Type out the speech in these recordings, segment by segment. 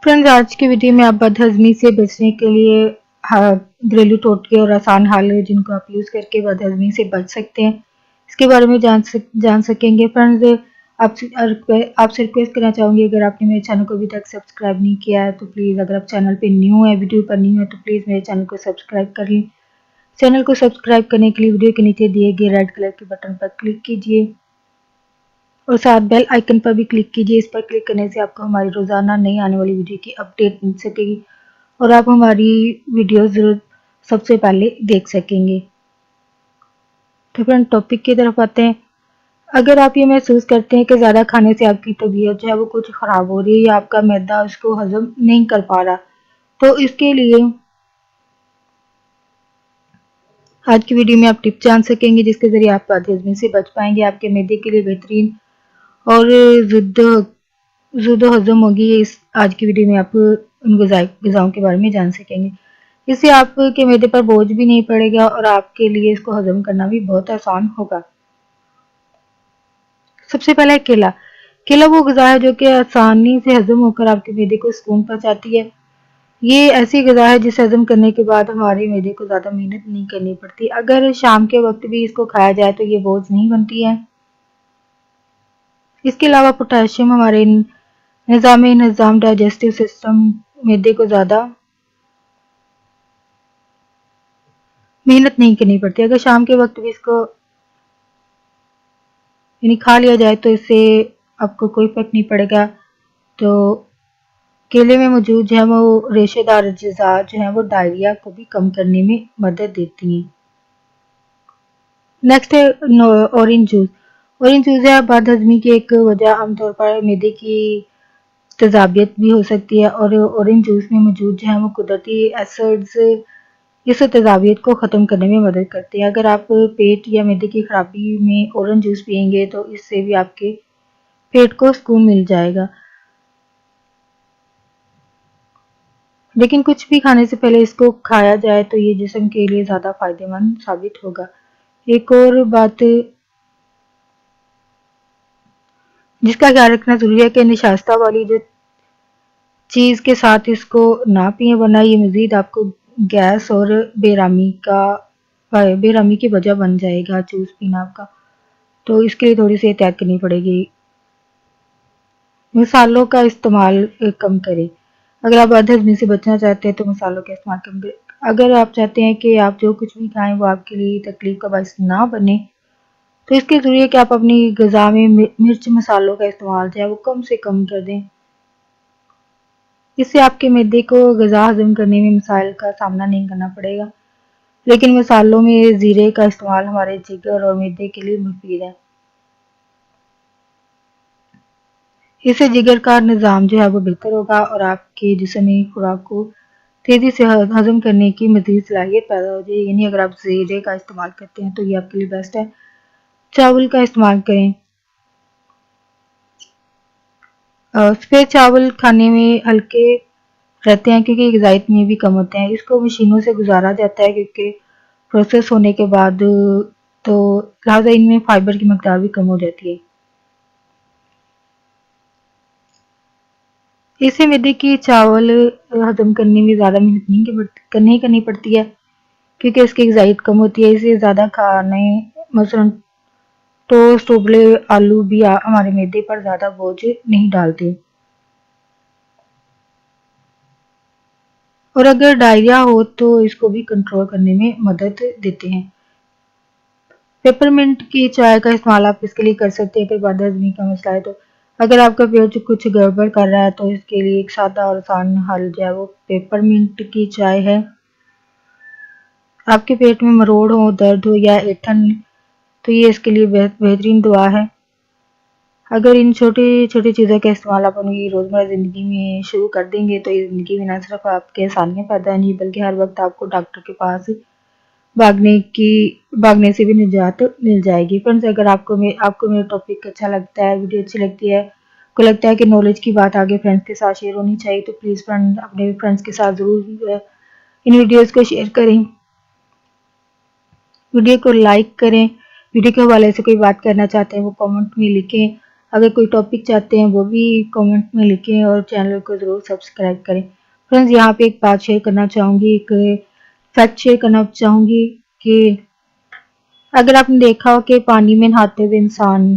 Friends, आज की video में आप बदहज़मी से बचने के लिए घरेलू टोटके और आसान हल है जिनको आप यूज़ करके बदहज़मी से बच सकते हैं, इसके बारे में जान सकेंगे। फ्रेंड्स, आपसे रिक्वेस्ट करना चाहूँगी, अगर आपने मेरे चैनल को अभी तक सब्सक्राइब नहीं किया है तो प्लीज़, अगर आप चैनल पे न्यू है, वीडियो पर न्यू है तो प्लीज़ मेरे चैनल को सब्सक्राइब कर लें। चैनल को सब्सक्राइब करने के लिए वीडियो के नीचे दिए गए रेड कलर के बटन पर क्लिक कीजिए और साथ बेल आइकन पर भी क्लिक कीजिए। इस पर क्लिक करने से आपको हमारी रोज़ाना नई आने वाली वीडियो की अपडेट मिल सकेगी और आप हमारी वीडियो ज़रूर सबसे पहले देख सकेंगे। तो फ्रेंड, टॉपिक की तरफ आते हैं। अगर आप ये महसूस करते हैं कि ज़्यादा खाने से आपकी तबीयत जो है वो कुछ ख़राब हो रही है या आपका मैदा उसको हज़म नहीं कर पा रहा, तो इसके लिए आज की वीडियो में आप टिप जान सकेंगे जिसके ज़रिए आप बदहज़मी से बच पाएंगे। आपके मैदे के लिए बेहतरीन और ज़ुद्दो हज़म होगी। इस आज की वीडियो में आप उन ग़िज़ाओं के बारे में जान सकेंगे। इससे आपके मैदे पर बोझ भी नहीं पड़ेगा और आपके लिए इसको हज़म करना भी बहुत आसान होगा। सबसे पहला है केला। केला वो ग़िज़ा है जो कि आसानी से हज़म होकर आपके मैदे को सुकून पहुँचाती है। ये ऐसी ग़िज़ा है जिसे हज़म करने के बाद हमारे मैदे को ज़्यादा मेहनत नहीं करनी पड़ती। अगर शाम के वक्त भी इसको खाया जाए तो ये बोझ नहीं बनती है। इसके अलावा पोटेशियम हमारे निज़ाम डाइजेस्टिव सिस्टम मैदे को ज़्यादा मेहनत नहीं करनी पड़ती। अगर शाम के वक्त भी इसको यानी खा लिया जाए तो इससे आपको कोई फर्क नहीं पड़ेगा। तो केले में मौजूद जो है वो रेशेदार अज्जा जो है वो डायरिया को भी कम करने में मदद देती हैं। नेक्स्ट है ऑरेंज जूस। ऑरेंज जूस है बदहज़मी की एक वजह आमतौर पर मैदे की तेज़ाबियत भी हो सकती है और ऑरेंज जूस में मौजूद जो है वो कुदरती एसिड्स इस तेज़ाबियत को ख़त्म करने में मदद करते हैं। अगर आप पेट या मैदे की खराबी में ऑरेंज जूस पिएंगे तो इससे भी आपके पेट को सुकून मिल जाएगा। लेकिन कुछ भी खाने से पहले इसको खाया जाए तो ये जिस्म के लिए ज़्यादा फ़ायदेमंद साबित होगा। एक और बात जिसका ख्याल रखना ज़रूरी है कि निशास्ता वाली जो चीज़ के साथ इसको ना पिए, वरना ये मज़ीद आपको गैस और बेरामी की वजह बन जाएगा जूस पीना आपका। तो इसके लिए थोड़ी सी एहतियात करनी पड़ेगी। मसालों का इस्तेमाल कम करें। अगर आप बदहज़मी से बचना चाहते हैं तो मसालों का इस्तेमाल कम करें। अगर आप चाहते हैं कि आप जो कुछ भी खाएं वो आपके लिए तकलीफ का बायस ना बने तो इसके ज़रिए कि आप अपनी ग़िज़ा में मिर्च मसालों का इस्तेमाल जो है वो कम से कम कर दें। इससे आपके मैदे को ग़िज़ा हज़म करने में मसाइल का सामना नहीं करना पड़ेगा। लेकिन मसालों में ज़ीरे का इस्तेमाल हमारे जिगर और मैदे के लिए मुफीद है। इससे जिगर का निज़ाम जो है वो बेहतर होगा और आपके जिस्म में खुराक को तेज़ी से हज़म करने की मज़ीद सलाहियत पैदा हो जाएगी। यानी अगर आप ज़ीरे का इस्तेमाल करते हैं तो ये आपके लिए बेस्ट है। चावल का इस्तेमाल करें। सफ़ेद चावल खाने में हल्के रहते हैं क्योंकि ग़िज़ाइत में भी कम होते हैं। इसको मशीनों से गुजारा जाता है क्योंकि प्रोसेस होने के बाद तो लिहाजा इनमें फाइबर की मकदार भी कम हो जाती है। इससे मैदे की चावल हज़म करने में ज़्यादा मेहनत नहीं करनी पड़ती है क्योंकि इसकी ग़िज़ाइत कम होती है। इसे ज़्यादा खाने मसलन टोस्ट, उबले आलू भी हमारे मैदे पर ज़्यादा बोझ नहीं डालते। और अगर डायरिया हो तो इसको भी कंट्रोल करने में मदद देते हैं। पेपरमिंट की चाय का इस्तेमाल आप इसके लिए कर सकते हैं अगर बदहज़मी का मसला है तो। अगर आपका पेट कुछ गड़बड़ कर रहा है तो इसके लिए एक सादा और आसान हल जो है वो पेपरमिंट की चाय है। आपके पेट में मरोड़ हो, दर्द हो या ऐंठन तो ये इसके लिए बेहतरीन दुआ है। अगर इन छोटी छोटी चीज़ों का इस्तेमाल आप अपनी रोज़मर्रा ज़िंदगी में शुरू कर देंगे तो ये ज़िंदगी में न सिर्फ आपके आसानियाँ पैदा होंगी बल्कि हर वक्त आपको डॉक्टर के पास भागने से भी निजात मिल जाएगी। फ्रेंड्स, अगर आपको मेरा टॉपिक अच्छा लगता है, वीडियो अच्छी लगती है, आपको लगता है कि नॉलेज की बात आगे फ्रेंड्स के साथ शेयर होनी चाहिए तो प्लीज़ फ्रेंड अपने फ्रेंड्स के साथ ज़रूर इन वीडियोज़ को शेयर करें। वीडियो को लाइक करें। वीडियो के हवाले से कोई बात करना चाहते हैं वो कमेंट में लिखें। अगर कोई टॉपिक चाहते हैं वो भी कमेंट में लिखें और चैनल को ज़रूर सब्सक्राइब करें। फ्रेंड्स, यहाँ पे एक बात शेयर करना चाहूँगी, एक फैक्ट शेयर करना चाहूँगी कि अगर आपने देखा हो कि पानी में नहाते हुए इंसान,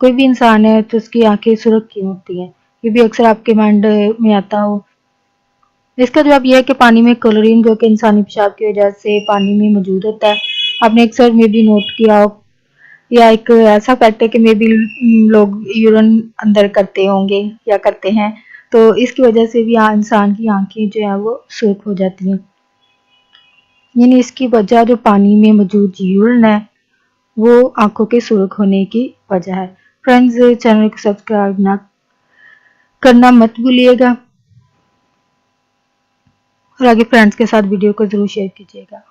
कोई भी इंसान है, तो उसकी आंखें सुर्ख क्यों होती हैं? ये भी अक्सर आपके माइंड में आता हो। इसका जवाब यह है कि पानी में क्लोरीन, जो कि इंसानी पेशाब की वजह से पानी में मौजूद होता है। आपने अक्सर में भी नोट किया हो, या एक ऐसा फैक्ट है कि मे बी लोग यूरिन अंदर करते होंगे या करते हैं, तो इसकी वजह से भी इंसान की आंखें जो है वो सुर्ख हो जाती हैं। यानी इसकी वजह जो पानी में मौजूद यूरिन है वो आंखों के सुर्ख होने की वजह है। फ्रेंड्स, चैनल को सब्सक्राइब ना करना मत भूलिएगा और आगे फ्रेंड्स के साथ वीडियो को ज़रूर शेयर कीजिएगा।